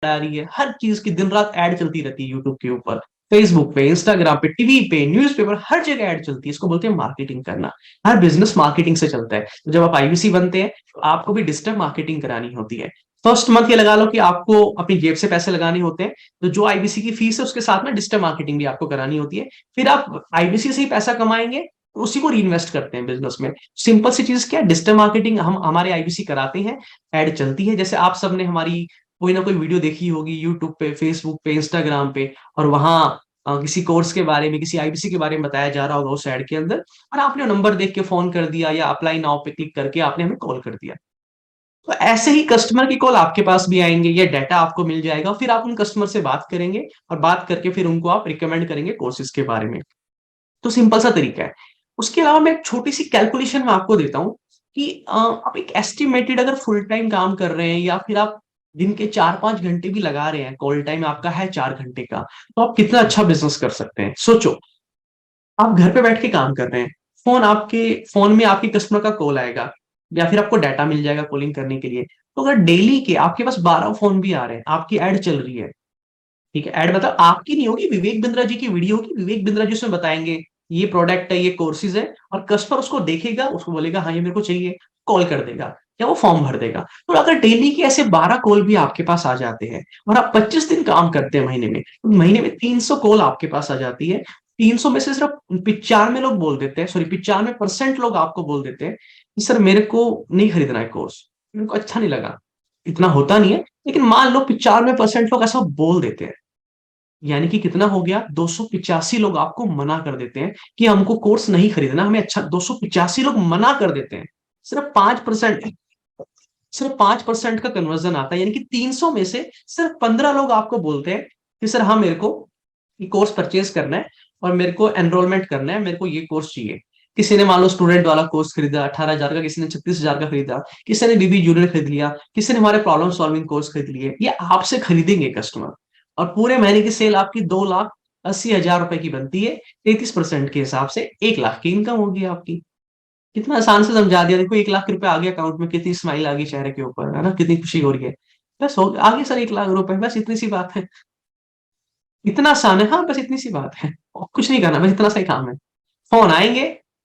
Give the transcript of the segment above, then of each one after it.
आ रही है, हर चीज की दिन रात ऐड चलती रहती है यूट्यूब के ऊपर, फेसबुक पे, इंस्टाग्राम पे, टीवी पे, न्यूज़पेपर, हर जगह ऐड चलती है। इसको बोलते हैं मार्केटिंग करना। हर बिजनेस मार्केटिंग से चलता है। तो जब आप आईबीसी बनते हैं तो आपको भी डिजिटल मार्केटिंग करानी होती है। फर्स्ट मंथ ये लगा लो कि आपको अपनी जेब से पैसे लगाने होते हैं, तो जो आईबीसी की फीस है उसके साथ में डिजिटल मार्केटिंग भी आपको करानी होती है। फिर आप आईबीसी से ही पैसा कमाएंगे, तो उसी को रीइन्वेस्ट करते हैं बिजनेस में। सिंपल सी चीज क्या है, डिजिटल मार्केटिंग हम हमारे आईबीसी कराते हैं, एड चलती है। जैसे आप सबने हमारी कोई ना कोई वीडियो देखी होगी यूट्यूब पे, फेसबुक पे, इंस्टाग्राम पे, और वहां किसी कोर्स के बारे में, किसी आईबीसी के बारे में बताया जा रहा होगा उस ऐड के अंदर, और आपने नंबर देख के फोन कर दिया या अप्लाई नाउ पे क्लिक करके आपने हमें कॉल कर दिया। तो ऐसे ही कस्टमर की कॉल आपके पास भी आएंगे, ये डाटा आपको मिल जाएगा, फिर आप उन कस्टमर से बात करेंगे, और बात करके फिर उनको आप रिकमेंड करेंगे कोर्सेज के बारे में। तो सिंपल सा तरीका है। उसके अलावा मैं एक छोटी सी कैलकुलेशन में आपको देता हूँ कि आप एक एस्टिमेटेड अगर फुल टाइम काम कर रहे हैं, या फिर आप दिन के 4-5 घंटे भी लगा रहे हैं, कॉल टाइम आपका है 4 घंटे का, तो आप कितना अच्छा बिजनेस कर सकते हैं। सोचो, आप घर पे बैठ के काम कर रहे हैं, फोन में आपके कस्टमर का कॉल आएगा, या फिर आपको डाटा मिल जाएगा कॉलिंग करने के लिए। तो अगर डेली के आपके पास 12 फोन भी आ रहे हैं, आपकी एड चल रही है, ठीक है, एड मतलब आपकी नहीं होगी, विवेक बिंद्रा जी की वीडियो होगी, विवेक बिंद्रा जी उसमें बताएंगे ये प्रोडक्ट है, ये कोर्सेज है, और कस्टमर उसको देखेगा, उसको बोलेगा हाँ ये मेरे को चाहिए, कॉल कर देगा या वो फॉर्म भर देगा। तो अगर डेली के ऐसे 12 कॉल भी आपके पास आ जाते हैं, और आप 25 दिन काम करते हैं महीने में, तो महीने में 300 कॉल आपके पास आ जाती है। 300 में से सिर्फ 95 लोग बोल देते हैं, सॉरी 95% लोग आपको बोल देते हैं कि सर मेरे को नहीं खरीदना है कोर्स, मेरे को अच्छा नहीं लगा। इतना होता नहीं है, लेकिन मान लो 95% लोग ऐसा बोल देते हैं, यानी कि कितना हो गया, 285 लोग आपको मना कर देते हैं कि हमको कोर्स नहीं खरीदना, हमें अच्छा, 285 लोग मना कर देते हैं। सिर्फ 5%, सिर्फ 5% का कन्वर्जन आता है, यानी कि 300 में से सिर्फ 15 लोग आपको बोलते हैं कि सर हाँ मेरे को ये कोर्स परचेज करना है, और मेरे को एनरोलमेंट करना है, मेरे को ये कोर्स चाहिए। किसी ने मान लो स्टूडेंट वाला कोर्स खरीदा 18,000 का, किसी ने 36,000 का खरीदा, किसी ने बीबी जूनियर खरीद लिया, किसी ने हमारे प्रॉब्लम सॉल्विंग कोर्स खरीद लिए। ये आपसे खरीदेंगे कस्टमर, और पूरे महीने की सेल आपकी 2,80,000 रुपए की बनती है। 33% के हिसाब से 1 लाख की इनकम होगी आपकी। कितना आसान से समझा दिया, देखो 1 लाख रुपए आ गया अकाउंट में, कितनी स्माइल आ गई चेहरे के ऊपर, है ना, कितनी खुशी हो रही है। बस हो आगे सर 1 लाख रुपए, बस इतनी सी बात है। इतना आसान है, हाँ बस इतनी सी बात है, और कुछ नहीं करना, बस इतना सा ही काम है। फोन आएंगे,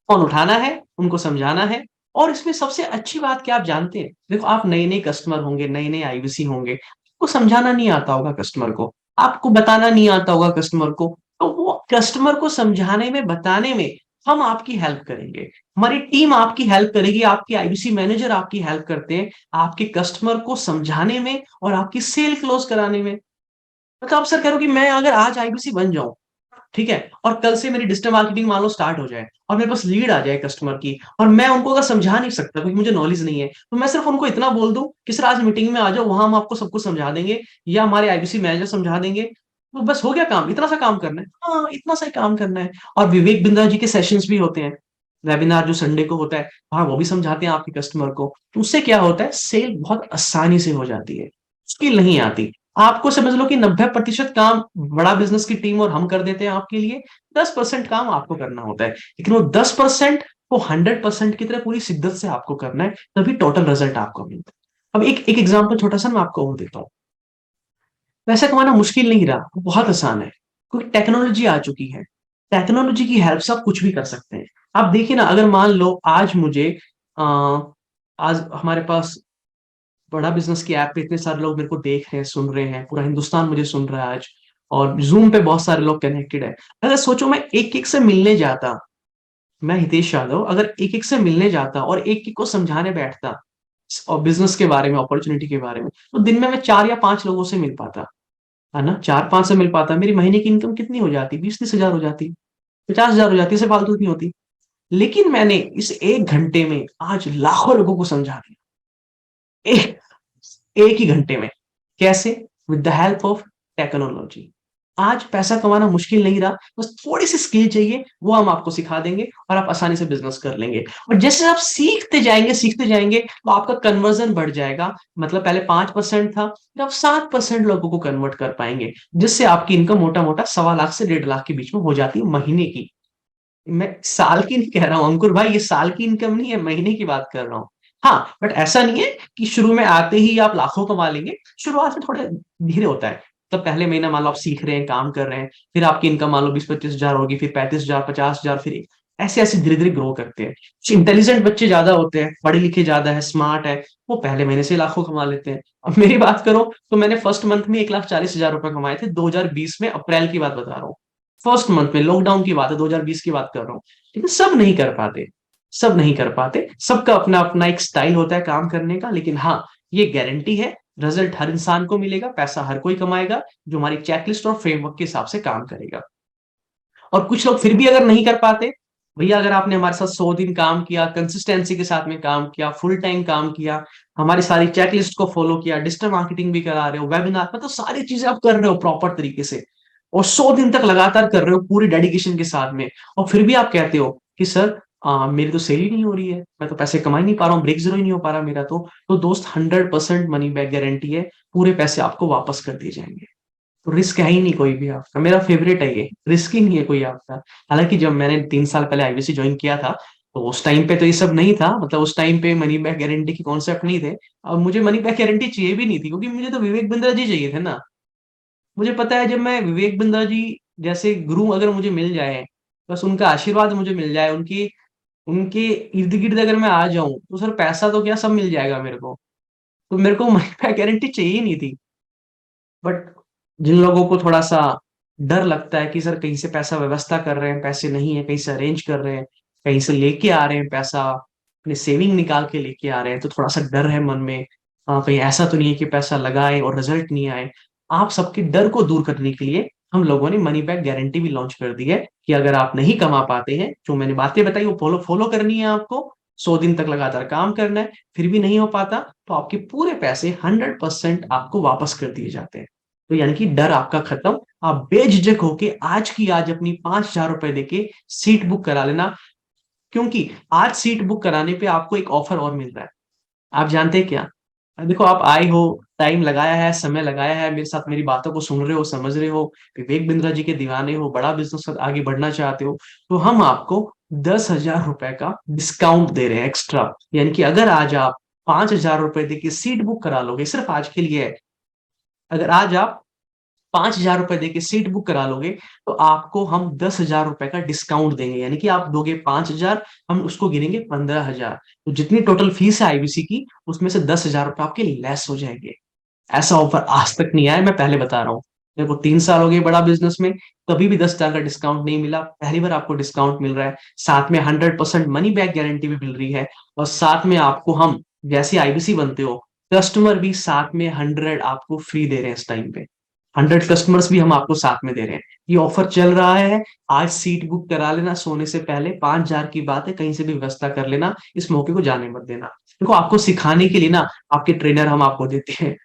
फोन उठाना है, उनको समझाना है। और इसमें सबसे अच्छी बात क्या आप जानते हैं, देखो आप नए नए कस्टमर होंगे, नए नए आईवीसी होंगे, आपको समझाना नहीं आता होगा कस्टमर को, आपको बताना नहीं आता होगा कस्टमर को, तो वो कस्टमर को समझाने में, बताने में हम आपकी हेल्प करेंगे। हमारी टीम आपकी हेल्प करेगी, आपकी आईबीसी मैनेजर आपकी हेल्प करते हैं आपके कस्टमर को समझाने में और आपकी सेल क्लोज कराने में। मतलब आप सर कह रहे हो कि मैं अगर आज आईबीसी बन जाऊं, ठीक है, और कल से मेरी डिजिटल मार्केटिंग मान लो स्टार्ट हो जाए, और मेरे पास लीड आ जाए कस्टमर की, और मैं उनको अगर समझा नहीं सकता क्योंकि मुझे नॉलेज नहीं है, तो मैं सिर्फ उनको इतना बोल दूं कि सर आज मीटिंग में आ जाओ, वहां हम आपको सब कुछ समझा देंगे, या हमारे आईबीसी मैनेजर समझा देंगे, तो बस हो गया काम, इतना सा काम करना है, हाँ इतना सा ही काम करना है। और विवेक बिंद्रा जी के सेशंस भी होते हैं, वेबिनार जो संडे को होता है, वहां वो भी समझाते हैं आपके कस्टमर को। तो उससे क्या होता है, सेल बहुत आसानी से हो जाती है, मुश्किल नहीं आती। आपको समझ लो कि 90% काम बड़ा बिजनेस की टीम और हम कर देते हैं आपके लिए, 10% काम आपको करना होता है, लेकिन वो 10% को 100% की तरह पूरी शिद्दत से आपको करना है, तभी टोटल रिजल्ट आपको मिलता है। अब एक एक एग्जांपल छोटा सा मैं आपको और देता हूँ। पैसा कमाना मुश्किल नहीं रहा, वो बहुत आसान है, क्योंकि टेक्नोलॉजी आ चुकी है। टेक्नोलॉजी की हेल्प से आप कुछ भी कर सकते हैं। आप देखिए ना, अगर मान लो आज मुझे आ, आज हमारे पास बड़ा बिजनेस की ऐप पे इतने सारे लोग मेरे को देख रहे हैं, सुन रहे हैं, पूरा हिंदुस्तान मुझे सुन रहा है आज, और जूम पे बहुत सारे लोग कनेक्टेड है। अगर सोचो मैं एक एक से मिलने जाता, मैं हितेश यादव अगर एक एक से मिलने जाता और एक एक को समझाने बैठता, और बिजनेस के बारे में, अपॉर्चुनिटी के बारे में, तो दिन में मैं 4 या 5 लोगों से मिल पाता, है ना, 4-5 से मिल पाता, मेरी महीने की इनकम कितनी हो जाती, 20-30 हजार हो जाती, 50 हजार हो जाती, इससे फालतू नहीं होती। लेकिन मैंने इस 1 घंटे में आज लाखों लोगों को समझा दिया, एक ही घंटे में। कैसे? With the help of technology. आज पैसा कमाना मुश्किल नहीं रहा, बस थोड़ी सी स्किल चाहिए, वो हम आपको सिखा देंगे, और आप आसानी से बिजनेस कर लेंगे। और जैसे आप सीखते जाएंगे तो आपका कन्वर्जन बढ़ जाएगा। मतलब पहले 5% था, फिर आप 7% लोगों को कन्वर्ट कर पाएंगे, जिससे आपकी इनकम मोटा मोटा 1.25 लाख से 1.5 लाख के बीच में हो जाती है महीने की। मैं साल की नहीं कह रहा हूँ अंकुर भाई, ये साल की इनकम नहीं है, महीने की बात कर रहा हूँ। हाँ, बट ऐसा नहीं है कि शुरू में आते ही आप लाखों कमा लेंगे। शुरुआत में थोड़ा धीरे होता है। तो पहले महीना मान लो आप सीख रहे हैं, काम कर रहे हैं, फिर आपकी इनकम मान लो 20-25 हजार होगी, फिर 35 हजार, 50 हजार, फिर ऐसे ऐसे धीरे धीरे ग्रो करते हैं। इंटेलिजेंट बच्चे ज्यादा होते हैं, पढ़े लिखे ज्यादा है, स्मार्ट है, वो पहले महीने से लाखों कमा लेते हैं। अब मेरी बात करो तो मैंने फर्स्ट मंथ में 1,40,000 रुपए कमाए थे, 2020 में, अप्रैल की बात बता रहा हूँ। फर्स्ट मंथ में, लॉकडाउन की बात है, 2020 की बात कर रहा हूँ। लेकिन सब नहीं कर पाते, सब नहीं कर पाते, सबका अपना अपना एक स्टाइल होता है काम करने का। लेकिन हाँ, ये गारंटी है, रिजल्ट हर इंसान को मिलेगा, पैसा हर कोई कमाएगा जो हमारी चेकलिस्ट और फ्रेमवर्क के हिसाब से काम करेगा। और कुछ लोग फिर भी अगर नहीं कर पाते, भैया अगर आपने हमारे साथ 100 दिन काम किया, कंसिस्टेंसी के साथ में काम किया, फुल टाइम काम किया, हमारी सारी चेकलिस्ट को फॉलो किया, डिजिटल मार्केटिंग भी करा रहे हो, वेबिनार, मतलब सारी चीजें आप कर रहे हो प्रॉपर तरीके से, और 100 दिन तक लगातार कर रहे हो पूरी डेडिकेशन के साथ में, और फिर भी आप कहते हो कि सर मेरी तो सेल ही नहीं हो रही है, मैं तो पैसे कमा ही नहीं पा रहा हूँ, ब्रेक जीरो ही नहीं हो पा रहा मेरा, तो दोस्त 100% मनी बैक गारंटी है, पूरे पैसे आपको वापस कर दिए जाएंगे। तो रिस्क है ही नहीं कोई भी आपका, मेरा फेवरेट है ये, रिस्क ही नहीं है कोई आपका। हालांकि जब मैंने 3 साल पहले आईबीसी ज्वाइन किया था, तो उस टाइम पे तो ये सब नहीं था, मतलब उस टाइम पे मनी बैक गारंटी की कॉन्सेप्ट नहीं थे, और मुझे मनी बैक गारंटी चाहिए भी नहीं थी, क्योंकि मुझे तो विवेक बिंद्रा जी चाहिए थे ना। मुझे पता है, जब मैं विवेक बिंद्रा जी जैसे गुरु अगर मुझे मिल जाए, बस उनका आशीर्वाद मुझे मिल जाए, उनकी उनके इर्द गिर्द अगर मैं आ जाऊं, तो सर पैसा तो क्या, सब मिल जाएगा मेरे को। तो मेरे को मनी बैक गारंटी चाहिए ही नहीं थी। बट जिन लोगों को थोड़ा सा डर लगता है कि सर कहीं से पैसा व्यवस्था कर रहे हैं, पैसे नहीं है, कहीं से अरेंज कर रहे हैं, कहीं से लेके आ रहे हैं पैसा, अपने सेविंग निकाल के लेके आ रहे हैं, तो थोड़ा सा डर है मन में, कहीं ऐसा तो नहीं है कि पैसा लगाए और रिजल्ट नहीं आए। आप सबके डर को दूर करने के लिए हम लोगों ने मनी बैक गारंटी भी लॉन्च कर दी है, कि अगर आप नहीं कमा पाते हैं, जो मैंने बातें बताई वो फॉलो फॉलो करनी है आपको, 100 दिन तक लगातार काम करना है, फिर भी नहीं हो पाता, तो आपके पूरे पैसे 100% आपको वापस कर दिए जाते हैं। तो यानी कि डर आपका खत्म, आप बेझिझक होके आज की आज अपनी 5,000 रुपए देके सीट बुक करा लेना। क्योंकि आज सीट बुक कराने पे आपको एक ऑफर और मिल रहा है, आप जानते हैं क्या? देखो, आप आए हो, टाइम लगाया है, समय लगाया है, मेरे साथ मेरी बातों को सुन रहे हो, समझ रहे हो, विवेक बिंद्रा जी के दीवाने हो, बड़ा बिजनेस आगे बढ़ना चाहते हो, तो हम आपको 10,000 रुपए का डिस्काउंट दे रहे हैं एक्स्ट्रा। यानी कि अगर आज आप 5,000 रुपए देके सीट बुक करा लोगे, सिर्फ आज के लिए है, अगर आज आप 5,000 रुपए देके सीट बुक करा लोगे, तो आपको हम 10,000 रुपए का डिस्काउंट देंगे। यानी कि आप दोगे 5,000, हम उसको गिनेंगे 15,000, तो जितनी टोटल फीस है आईबीसी की, उसमें से 10,000 रुपए आपके लेस हो जाएंगे। ऐसा ऑफर आज तक नहीं आया, मैं पहले बता रहा हूँ। मेरे को 3 साल हो गए बड़ा बिजनेस में, कभी भी 10,000 का डिस्काउंट नहीं मिला, पहली बार आपको डिस्काउंट मिल रहा है, साथ में 100% मनी बैक गारंटी भी मिल रही है, और साथ में आपको हम, जैसे आईबीसी बनते हो, कस्टमर भी साथ में 100 आपको फ्री दे रहे हैं इस टाइम पे। 100 कस्टमर्स भी हम आपको साथ में दे रहे हैं। ये ऑफर चल रहा है, आज सीट बुक करा लेना, सोने से पहले, 5,000 की बात है, कहीं से भी व्यवस्था कर लेना, इस मौके को जाने मत देना। देखो, आपको सिखाने के लिए ना, आपके ट्रेनर हम आपको देते हैं,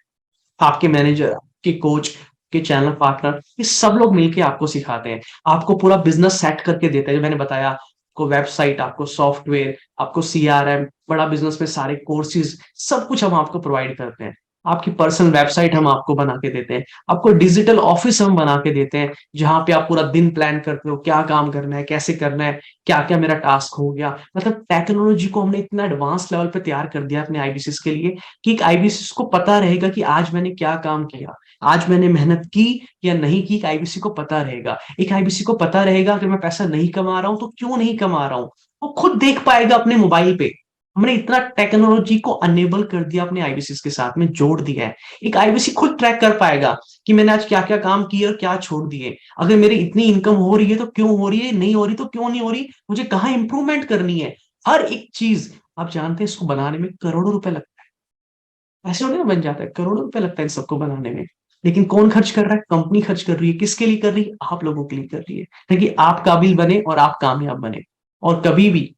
आपके मैनेजर, आपके कोच, के चैनल पार्टनर, ये सब लोग मिलके आपको सिखाते हैं, आपको पूरा बिजनेस सेट करके देते हैं, जो मैंने बताया, आपको वेबसाइट, आपको सॉफ्टवेयर, आपको सीआरएम, बड़ा बिजनेस में सारे कोर्सेज, सब कुछ हम आपको प्रोवाइड करते हैं। आपकी पर्सनल वेबसाइट हम आपको बना के देते हैं, आपको डिजिटल ऑफिस हम बना के देते हैं, जहां पे आप पूरा दिन प्लान करते हो, क्या काम करना है, कैसे करना है, क्या क्या मेरा टास्क हो गया। मतलब टेक्नोलॉजी को हमने इतना एडवांस लेवल पे तैयार कर दिया अपने आईबीसीएस के लिए, कि एक आईबीसीएस को पता रहेगा कि आज मैंने क्या काम किया, आज मैंने मेहनत की या नहीं की, एक आईबीसी को पता रहेगा। एक आईबीसी को पता रहेगा, अगर मैं पैसा नहीं कमा रहा हूं तो क्यों नहीं कमा रहा हूं, वो खुद देख पाएगा अपने मोबाइल पे। हमने इतना टेक्नोलॉजी को अनेबल कर दिया, अपने आईबीसी के साथ में जोड़ दिया है। एक आईबीसी खुद ट्रैक कर पाएगा कि मैंने आज क्या क्या काम किए और क्या छोड़ दिए, अगर मेरी इतनी इनकम हो रही है तो क्यों हो रही है, नहीं हो रही तो क्यों नहीं हो रही, मुझे कहाँ इंप्रूवमेंट करनी है, हर एक चीज। आप जानते हैं, इसको बनाने में करोड़ों रुपए लगता है, ऐसे थोड़ी ना बन जाता है, करोड़ों रुपए लगता है इन सबको बनाने में। लेकिन कौन खर्च कर रहा है? कंपनी खर्च कर रही है। किसके लिए कर रही है? आप लोगों के लिए कर रही है, ताकि आप काबिल बने और आप कामयाब बने। और कभी भी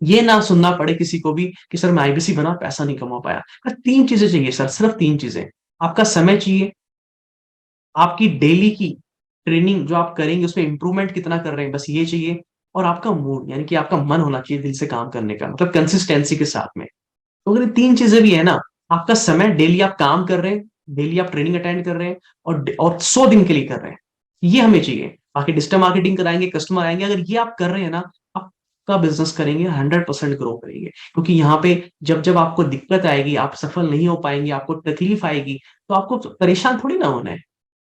ये ना सुनना पड़े किसी को भी कि सर मैं आईबीसी बना, पैसा नहीं कमा पाया। 3 चीजें चाहिए सर, सिर्फ 3 चीजें। आपका समय चाहिए, आपकी डेली की ट्रेनिंग जो आप करेंगे उसमें इंप्रूवमेंट कितना कर रहे हैं, बस ये चाहिए। और आपका मूड, यानी कि आपका मन होना चाहिए दिल से काम करने का, मतलब कंसिस्टेंसी के साथ में। तो अगर ये 3 चीजें भी है ना, आपका समय, डेली आप काम कर रहे हैं, डेली आप ट्रेनिंग अटेंड कर रहे हैं, और 100 दिन के लिए कर रहे हैं, ये हमें चाहिए। बाकी डिजिटल मार्केटिंग कराएंगे, कस्टमर आएंगे, अगर ये आप कर रहे हैं ना, आप पक्का बिजनेस करेंगे, 100% ग्रो करेंगे। क्योंकि यहाँ पे जब जब आपको दिक्कत आएगी, आप सफल नहीं हो पाएंगे, आपको तकलीफ आएगी, तो आपको परेशान थोड़ी ना होना है।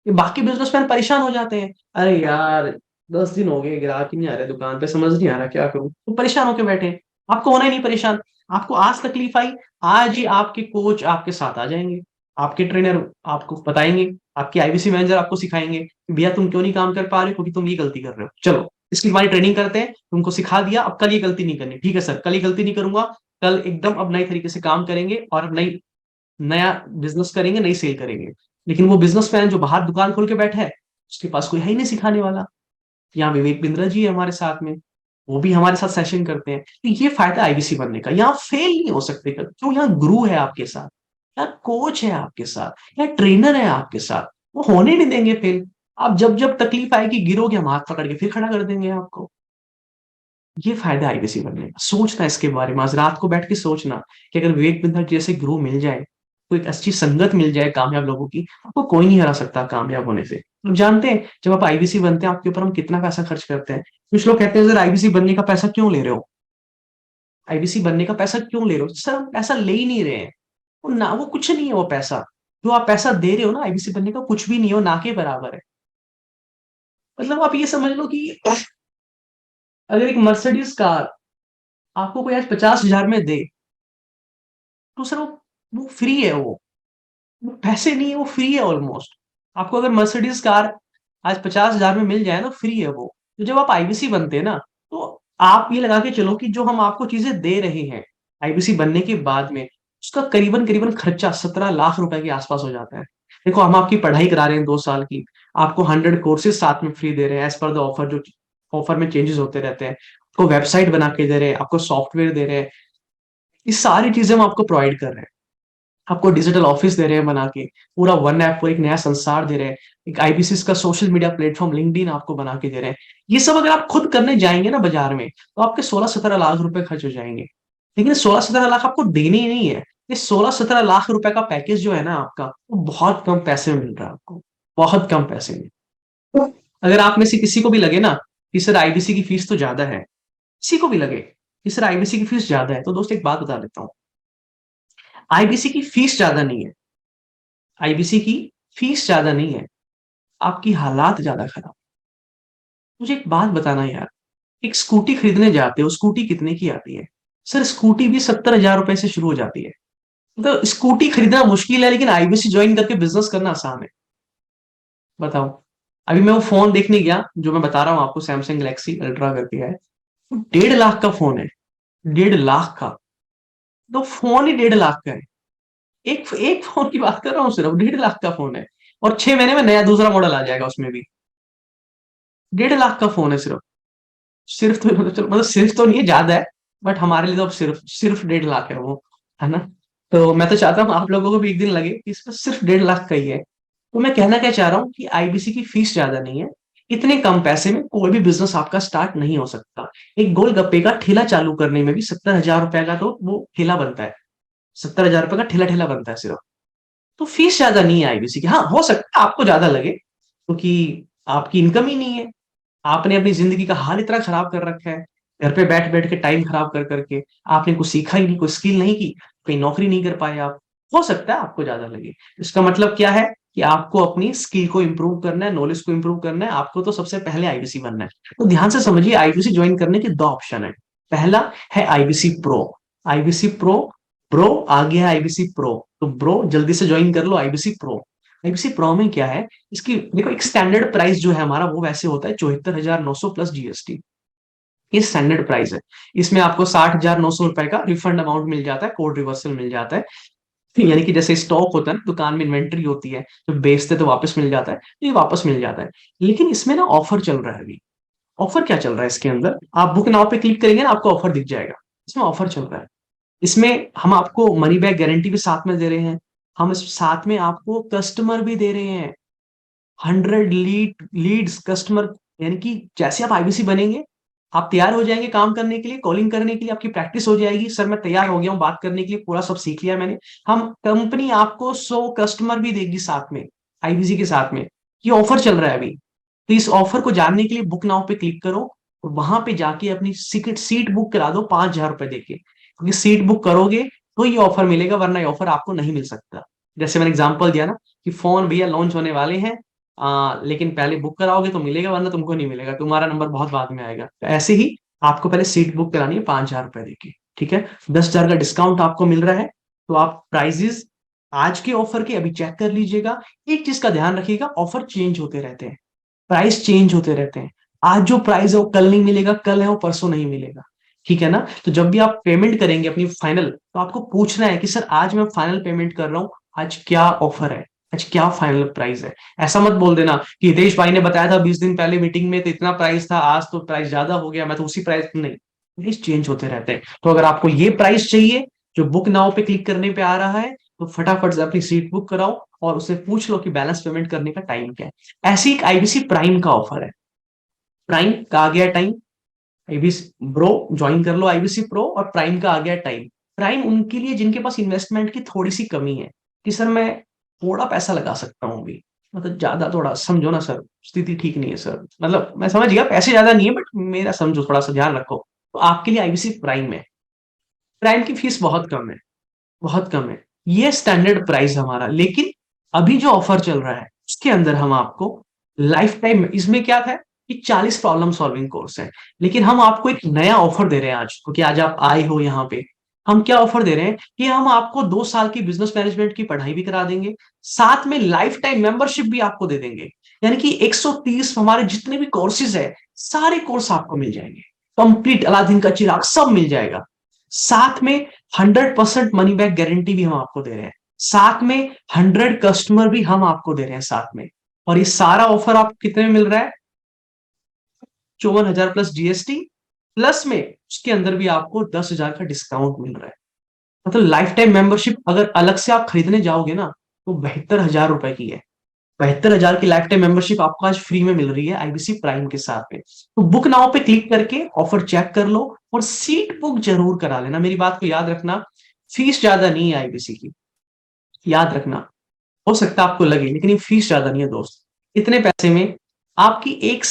ये बाकी बिजनेसमैन परेशान हो जाते हैं, अरे यार 10 दिन हो गए, ग्राहक ही नहीं आ रहे दुकान पे, समझ नहीं आ रहा क्या करूं, तो परेशान होके बैठे हैं। आपको होना ही नहीं परेशान। आपको आज तकलीफ आई, आज ही आपके कोच आपके साथ आ जाएंगे, आपके ट्रेनर आपको बताएंगे, आपके आईबीसी मैनेजर आपको सिखाएंगे कि भैया तुम क्यों नहीं काम कर पा रहे हो, क्योंकि तुम ये गलती कर रहे हो, चलो इसकी तुम्हारी ट्रेनिंग करते हैं, तुमको सिखा दिया, अब कल ये गलती नहीं करनी, ठीक है सर, कल ये गलती नहीं करूंगा, कल एकदम अब नए तरीके से काम करेंगे और नई नया बिजनेस करेंगे, नई सेल करेंगे। लेकिन वो बिजनेसमैन जो बाहर दुकान खोल के बैठा है, उसके पास कोई है ही नहीं सिखाने वाला। यहाँ विवेक बिंद्रा जी है हमारे साथ में, वो भी हमारे साथ सेशन करते हैं। तो ये फायदा आईबीसी बनने का, यहाँ फेल नहीं हो सकते क्यों, यहाँ गुरु है आपके साथ, यहाँ कोच है आपके साथ, यहाँ ट्रेनर है आपके साथ, वो होने नहीं देंगे फेल। आप जब जब तकलीफ आएगी, गिरोगे, हम हाथ पकड़ के फिर खड़ा कर देंगे आपको। ये फायदा आईबीसी बनने का। सोचना इसके बारे में, आज रात को बैठ के सोचना कि अगर विवेक बिंद्रा जैसे गुरु मिल जाए, कोई एक अच्छी संगत मिल जाए कामयाब लोगों की, आपको कोई नहीं हरा सकता कामयाब होने से। आप जानते हैं जब आप आईबीसी बनते हैं, आपके ऊपर हम कितना पैसा खर्च करते हैं। कुछ लोग कहते हैं सर आईबीसी बनने का पैसा क्यों ले रहे हो, आईबीसी बनने का पैसा क्यों ले रहे हो, सर हम पैसा ले ही नहीं रहे हैं। वो ना, वो कुछ नहीं है, वो पैसा जो आप पैसा दे रहे हो ना आईबीसी बनने का, कुछ भी नहीं हो, ना के बराबर है। मतलब आप ये समझ लो कि अगर एक मर्सिडीज कार आपको कोई आज 50,000 में दे, तो सर वो फ्री है, वो पैसे नहीं है, वो फ्री है ऑलमोस्ट। आपको अगर मर्सिडीज कार आज 50,000 में मिल जाए ना, फ्री है वो। तो जब आप आईबीसी बनते हैं ना, तो आप ये लगा के चलो कि जो हम आपको चीजें दे रहे हैं आईबीसी बनने के बाद में, उसका करीबन करीबन खर्चा 17 लाख रुपए के आसपास हो जाता है। देखो हम आपकी पढ़ाई करा रहे हैं 2 साल की, आपको 100 कोर्सेज साथ में फ्री दे रहे हैं, एज पर द ऑफर, जो ऑफर में चेंजेस होते रहते हैं, आपको वेबसाइट बना के दे रहे हैं, आपको सॉफ्टवेयर दे रहे हैं, ये सारी चीजें हम आपको प्रोवाइड कर रहे हैं। आपको डिजिटल ऑफिस दे रहे हैं बना के, पूरा वन ऐप को एक नया संसार दे रहे हैं, एक आईबीसी का सोशल मीडिया प्लेटफॉर्म लिंक्डइन आपको बना के दे रहे हैं। ये सब अगर आप खुद करने जाएंगे ना बाजार में, तो आपके 16-17 लाख रुपए खर्च हो जाएंगे। लेकिन 16-17 लाख आपको देने ही नहीं है। ये 16-17 लाख रुपए का पैकेज जो है ना आपका, वो बहुत कम पैसे में मिल रहा है आपको, बहुत कम पैसे में। तो अगर आप में से किसी को भी लगे ना कि सर आईबीसी की फीस तो ज्यादा है, किसी को भी लगे कि सर आईबीसी की फीस ज्यादा है, तो दोस्त एक बात बता देता हूँ, आईबीसी की फीस ज्यादा नहीं है, आईबीसी की फीस ज्यादा नहीं है, आपकी हालात ज्यादा खराब। मुझे एक बात बताना यार, एक स्कूटी खरीदने जाते हो, स्कूटी कितने की आती है, सर स्कूटी भी 70,000 रुपए से शुरू हो जाती है। तो स्कूटी खरीदना मुश्किल है, लेकिन आईबीसी ज्वाइन करके बिजनेस करना आसान है। बताओ। अभी मैं वो फोन देखने गया जो मैं बता रहा हूँ आपको, सैमसंग गैलेक्सी अल्ट्रा करके है, वो 1.5 लाख का फोन है, 1.5 लाख का। तो फोन ही 1.5 लाख का है, एक एक फोन की बात कर रहा हूँ, सिर्फ 1.5 लाख का फोन है, और 6 महीने में नया दूसरा मॉडल आ जाएगा उसमें भी। 1.5 लाख का फोन है सिर्फ। सिर्फ तो मतलब सिर्फ तो नहीं है, ज्यादा है, बट हमारे लिए तो अब सिर्फ सिर्फ 1.5 लाख है वो, है ना। तो मैं तो चाहता हूँ आप लोगों को भी एक दिन लगे कि इसमें सिर्फ 1.5 लाख का ही है। तो मैं कहना क्या चाह रहा हूँ कि आईबीसी की फीस ज्यादा नहीं है, इतने कम पैसे में कोई भी बिजनेस आपका स्टार्ट नहीं हो सकता। एक गोलगप्पे का ठेला चालू करने में भी 70,000 रुपए का तो वो ठेला बनता है, 70,000 रुपए का ठेला ठेला बनता है सिर्फ। तो फीस ज्यादा नहीं है आईबीसी की। हाँ हो सकता है आपको ज्यादा लगे, क्योंकि आपकी इनकम ही नहीं है, आपने अपनी जिंदगी का हाल इतना खराब कर रखा है, घर पे बैठ बैठ के टाइम खराब कर करके, आपने कुछ सीखा ही नहीं, कोई स्किल नहीं की, कहीं नौकरी नहीं कर पाए आप। हो सकता है आपको ज्यादा लगे। इसका मतलब क्या है कि आपको अपनी स्किल को इंप्रूव करना है, नॉलेज को इंप्रूव करना है, आपको तो सबसे पहले आईबीसी बनना है। तो ध्यान से समझिए, आईबीसी ज्वाइन करने के 2 ऑप्शन है। पहला है IBC pro, IBC pro, bro आ गया आईबीसी प्रो, तो ब्रो जल्दी से ज्वाइन कर लो आईबीसी प्रो। आईबीसी प्रो में क्या है, इसकी देखो एक स्टैंडर्ड प्राइस जो है हमारा, वो वैसे होता है 74,900 प्लस जीएसटी, ये स्टैंडर्ड प्राइस है। इसमें आपको 60,900 रुपए का रिफंड अमाउंट मिल जाता है, कोड रिवर्सल मिल जाता है। यानी कि जैसे स्टॉक होता है ना, दुकान में इन्वेंट्री होती है, तो बेचते तो वापस मिल जाता है, तो ये वापस मिल जाता है। लेकिन इसमें ना ऑफर चल रहा है अभी। ऑफर क्या चल रहा है इसके अंदर, आप बुक नाउ पे क्लिक करेंगे ना, आपको ऑफर दिख जाएगा। इसमें ऑफर चल रहा है, इसमें हम आपको मनी बैक गारंटी भी साथ में दे रहे हैं, हम इस साथ में आपको कस्टमर भी दे रहे हैं, 100 लीड्स कस्टमर। यानी कि जैसे आप आईबीसी बनेंगे, आप तैयार हो जाएंगे काम करने के लिए, कॉलिंग करने के लिए आपकी प्रैक्टिस हो जाएगी, सर मैं तैयार हो गया हूँ बात करने के लिए, पूरा सब सीख लिया मैंने। हम कंपनी आपको 100 कस्टमर भी देगी साथ में, आईबीसी के साथ में। ये ऑफर चल रहा है अभी। तो इस ऑफर को जानने के लिए बुक नाउ पे क्लिक करो, वहां पे जाके अपनी सीट सीट बुक करा दो 5,000 रुपए देके, क्योंकि सीट बुक करोगे तो ये ऑफर मिलेगा, वरना ये ऑफर आपको नहीं मिल सकता। जैसे मैंने एग्जांपल दिया ना कि फोन भैया लॉन्च होने वाले हैं, लेकिन पहले बुक कराओगे तो मिलेगा, वरना तुमको नहीं मिलेगा, तुम्हारा नंबर बहुत बाद में आएगा। तो ऐसे ही आपको पहले सीट बुक करानी है 5,000 रुपए देके, ठीक है। 10,000 का डिस्काउंट आपको मिल रहा है, तो आप प्राइजेस आज के ऑफर के अभी चेक कर लीजिएगा। एक चीज का ध्यान रखिएगा, ऑफर चेंज होते रहते हैं, प्राइस चेंज होते रहते हैं। आज जो प्राइस है वो कल नहीं मिलेगा, कल है वो परसों नहीं मिलेगा, ठीक है ना। तो जब भी आप पेमेंट करेंगे अपनी फाइनल, तो आपको पूछना है कि सर आज मैं फाइनल पेमेंट कर रहा हूँ, आज क्या ऑफर है, आज क्या फाइनल प्राइस है। ऐसा मत बोल देना कि हितेश भाई ने बताया था 20 दिन पहले मीटिंग में तो इतना प्राइस था, आज तो प्राइस ज्यादा हो गया, मैं तो उसी प्राइस नहीं। प्राइस चेंज होते रहते हैं। तो अगर आपको ये प्राइस चाहिए जो बुक नाउ पे क्लिक करने पे आ रहा है, तो फटाफट से अपनी सीट बुक कराओ और उससे पूछ लो कि बैलेंस पेमेंट करने का टाइम क्या है। ऐसी एक आईबीसी प्राइम का ऑफर है। प्राइम का आ गया टाइम, आईबीसी ब्रो ज्वाइन कर लो आईबीसी प्रो, और प्राइम का आ गया टाइम। प्राइम उनके लिए जिनके पास इन्वेस्टमेंट की थोड़ी सी कमी है, कि सर मैं थोड़ा पैसा लगा सकता हूँ अभी, मतलब ज्यादा, थोड़ा समझो ना सर, स्थिति ठीक नहीं है सर, मतलब मैं समझ गया पैसे ज्यादा नहीं है, बट मेरा समझो, थोड़ा सा ध्यान रखो, तो आपके लिए आईबीसी प्राइम है। प्राइम की फीस बहुत कम है, बहुत कम है। ये स्टैंडर्ड प्राइस हमारा, लेकिन अभी जो ऑफर चल रहा है उसके अंदर हम आपको लाइफ टाइम, इसमें क्या था कि 40 प्रॉब्लम सॉल्विंग कोर्स है, लेकिन हम आपको एक नया ऑफर दे रहे हैं आज, क्योंकि आज आप आए हो यहाँ पे। हम क्या ऑफर दे रहे हैं कि हम आपको 2 साल की बिजनेस मैनेजमेंट की पढ़ाई भी करा देंगे, साथ में लाइफ टाइम मेंबरशिप भी आपको दे देंगे। यानी कि 130 हमारे जितने भी कोर्सेज है, सारे कोर्स आपको मिल जाएंगे, कंप्लीट अलादीन का चिराग सब मिल जाएगा। साथ में 100% मनी बैक गारंटी भी हम आपको दे रहे हैं, साथ में 100 कस्टमर भी हम आपको दे रहे हैं साथ में। और ये सारा ऑफर आपको कितने में मिल रहा है? 54,000 प्लस जीएसटी, प्लस में उसके अंदर भी आपको 10,000 का डिस्काउंट मिल रहा है। मतलब लाइफ टाइम मेंबरशिप अगर अलग से आप खरीदने जाओगे ना, तो 72,000 रुपए की है। 72,000 की लाइफ टाइम मेंबरशिप आपको आज फ्री में मिल रही है आईबीसी प्राइम के साथ में। तो बुक नाउ पे क्लिक करके ऑफर चेक कर लो, और सीट बुक जरूर करा लेना, मेरी बात को याद रखना। फीस ज्यादा नहीं है आईबीसी की, याद रखना। हो सकता है आपको लगे, लेकिन ये फीस ज्यादा नहीं है दोस्त। इतने पैसे में आपकी एक